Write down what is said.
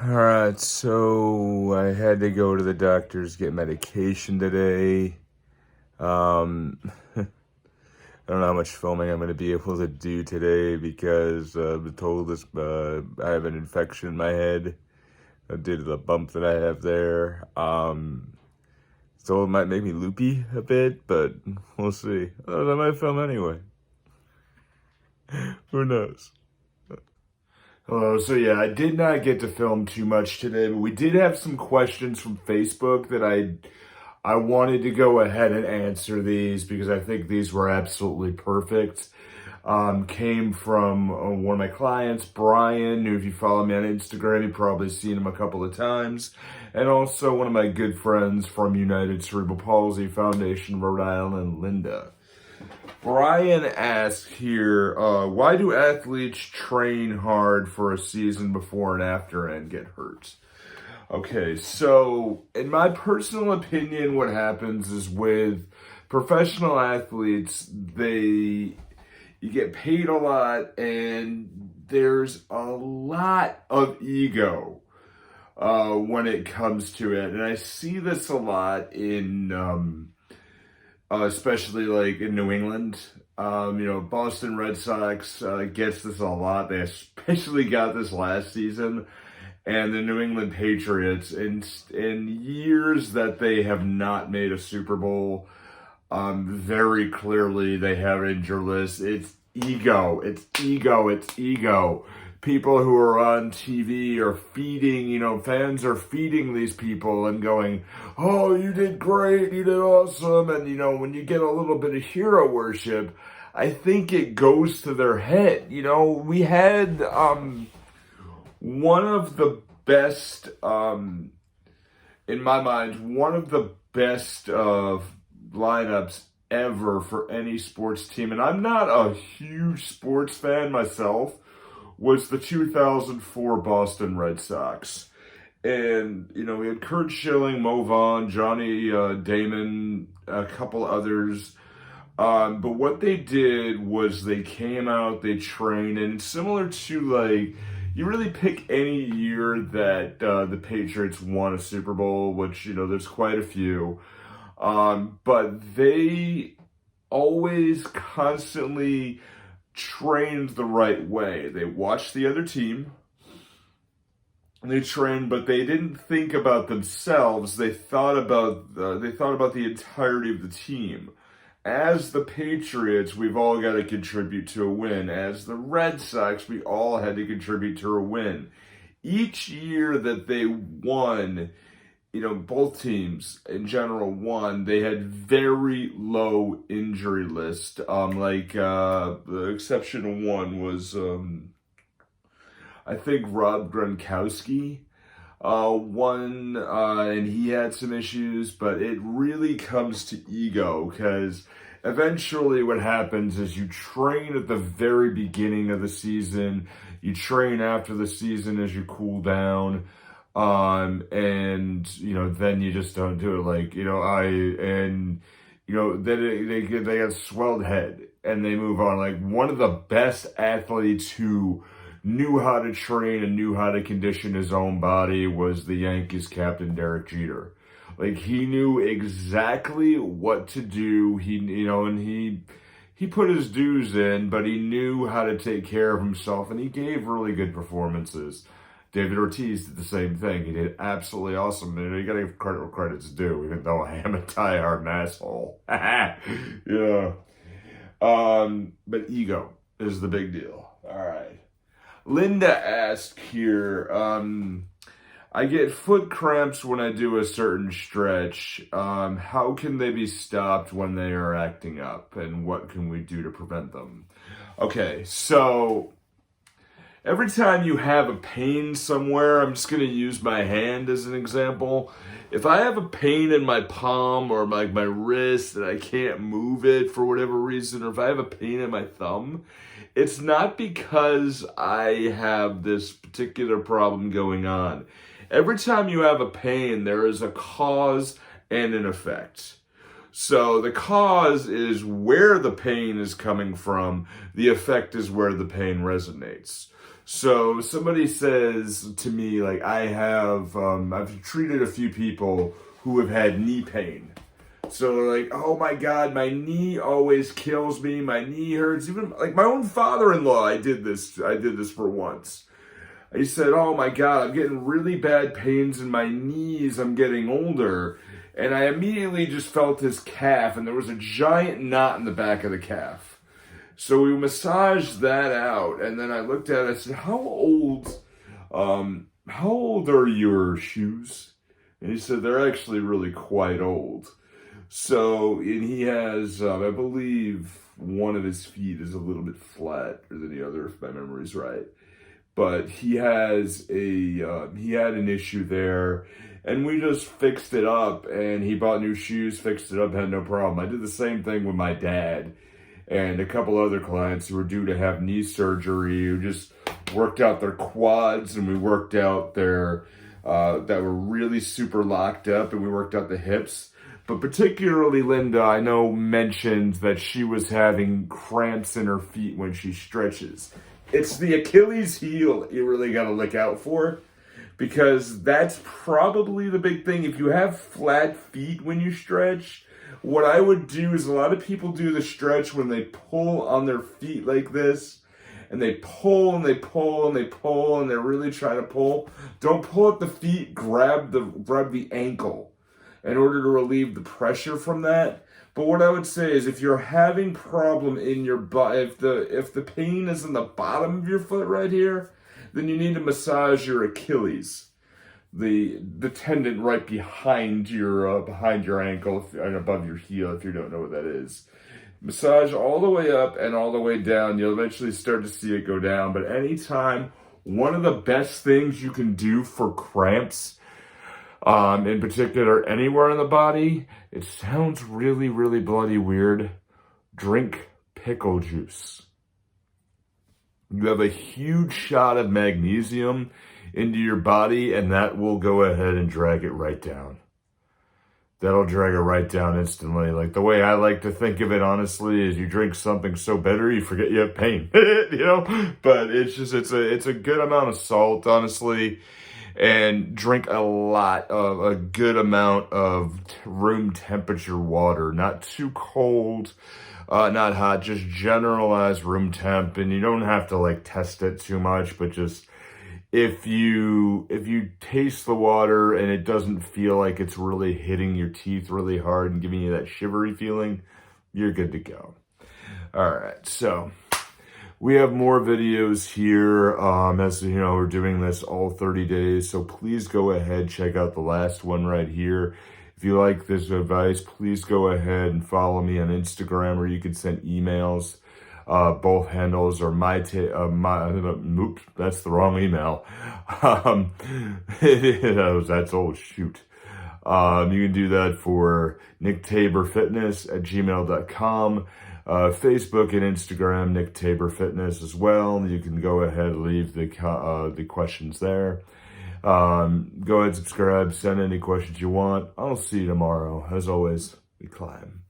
Alright, so I had to go to the doctor's get medication today. I don't know how much filming I'm going to be able to do today because I've been told I have an infection in my head due to the bump that I have there. So it might make me loopy a bit, but we'll see. I might film anyway. Who knows? Hello. So yeah, I did not get to film too much today, but we did have some questions from Facebook that I wanted to go ahead and answer these because I think these were absolutely perfect. Came from one of my clients, Brian, who if you follow me on Instagram, you've probably seen him a couple of times. And also one of my good friends from United Cerebral Palsy Foundation, Rhode Island, Linda. Brian asked here, why do athletes train hard for a season before and after and get hurt? Okay, so in my personal opinion, what happens is with professional athletes, you get paid a lot and there's a lot of ego when it comes to it. And I see this a lot in especially like in New England. Boston Red Sox gets this a lot. They especially got this last season. And the New England Patriots, in years that they have not made a Super Bowl, very clearly they have injured lists. It's ego. It's ego. It's ego. People who are on TV are feeding, fans are feeding these people and going, oh, you did great, you did awesome. And, when you get a little bit of hero worship, I think it goes to their head. We had one of the best, in my mind, one of the best lineups ever for any sports team. And I'm not a huge sports fan myself, was the 2004 Boston Red Sox. And, we had Curt Schilling, Mo Vaughn, Johnny Damon, a couple others. But what they did was they came out, they trained, and similar to you really pick any year that the Patriots won a Super Bowl, which, there's quite a few. But they always constantly trained the right way. They watched the other team, they trained, but they didn't think about themselves. They thought about the entirety of the team. As the Patriots, we've all got to contribute to a win. As the Red Sox, we all had to contribute to a win. Each year that they won, both teams in general won, they had very low injury list. The exception of one was, I think Rob Gronkowski won, and he had some issues, but it really comes to ego because eventually what happens is you train at the very beginning of the season, you train after the season as you cool down, and then you just don't do it. Then they get swelled head and they move on. Like one of the best athletes who knew how to train and knew how to condition his own body was the Yankees captain Derek Jeter. Like he knew exactly what to do. He put his dues in, but he knew how to take care of himself, and he gave really good performances. David Ortiz did the same thing. He did absolutely awesome. You gotta give credit where credit's due, even though I am a diehard asshole. Yeah. But ego is the big deal. All right. Linda asked here, I get foot cramps when I do a certain stretch. How can they be stopped when they are acting up? And what can we do to prevent them? Okay, so every time you have a pain somewhere, I'm just going to use my hand as an example. If I have a pain in my palm or my wrist and I can't move it for whatever reason, or if I have a pain in my thumb, it's not because I have this particular problem going on. Every time you have a pain, there is a cause and an effect. So the cause is where the pain is coming from. The effect is where the pain resonates. So somebody says to me, like, I've treated a few people who have had knee pain. So they're like, oh my God, my knee always kills me. My knee hurts. Even like my own father-in-law, I did this for once. He said, oh my God, I'm getting really bad pains in my knees. I'm getting older. And I immediately just felt his calf, and there was a giant knot in the back of the calf. So we massaged that out, and then I looked at it, I said, how old are your shoes? And he said, they're actually really quite old. So, and he has, I believe one of his feet is a little bit flatter than the other, if my memory's right. But he had an issue there, and we just fixed it up, and he bought new shoes, fixed it up, had no problem. I did the same thing with my dad and a couple other clients who were due to have knee surgery, who just worked out their quads, and we worked out their, that were really super locked up, and we worked out the hips. But particularly Linda, I know, mentioned that she was having cramps in her feet when she stretches. It's the Achilles heel you really got to look out for, because that's probably the big thing. If you have flat feet when you stretch, what I would do is, a lot of people do the stretch when they pull on their feet like this, and they pull and they pull and they pull, and they're really trying to pull. Don't pull at the feet, grab the ankle in order to relieve the pressure from that. But what I would say is, if you're having problem in your butt, if the pain is in the bottom of your foot right here, then you need to massage your Achilles, the tendon right behind your ankle and above your heel, if you don't know what that is. Massage all the way up and all the way down. You'll eventually start to see it go down. But anytime, one of the best things you can do for cramps, in particular, anywhere in the body, it sounds really, really bloody weird. Drink pickle juice. You have a huge shot of magnesium into your body, and that will go ahead and drag it right down. That'll drag it right down instantly. Like, the way I like to think of it, honestly, is you drink something so bitter, you forget you have pain, you know? But it's a good amount of salt, honestly. And drink a good amount of room temperature water, not too cold, not hot, just generalized room temp. And you don't have to like test it too much, but just if you taste the water and it doesn't feel like it's really hitting your teeth really hard and giving you that shivery feeling, you're good to go. All right, so we have more videos here, as you know, we're doing this all 30 days, so please go ahead, check out the last one right here. If you like this advice, please go ahead and follow me on Instagram, or you can send emails. Both handles are oops, that's the wrong email. That's old, shoot. You can do that for nicktaborfitness@gmail.com. Facebook and Instagram, Nick Tabor Fitness as well. You can go ahead and leave the questions there. Go ahead, subscribe, send any questions you want. I'll see you tomorrow. As always, we climb.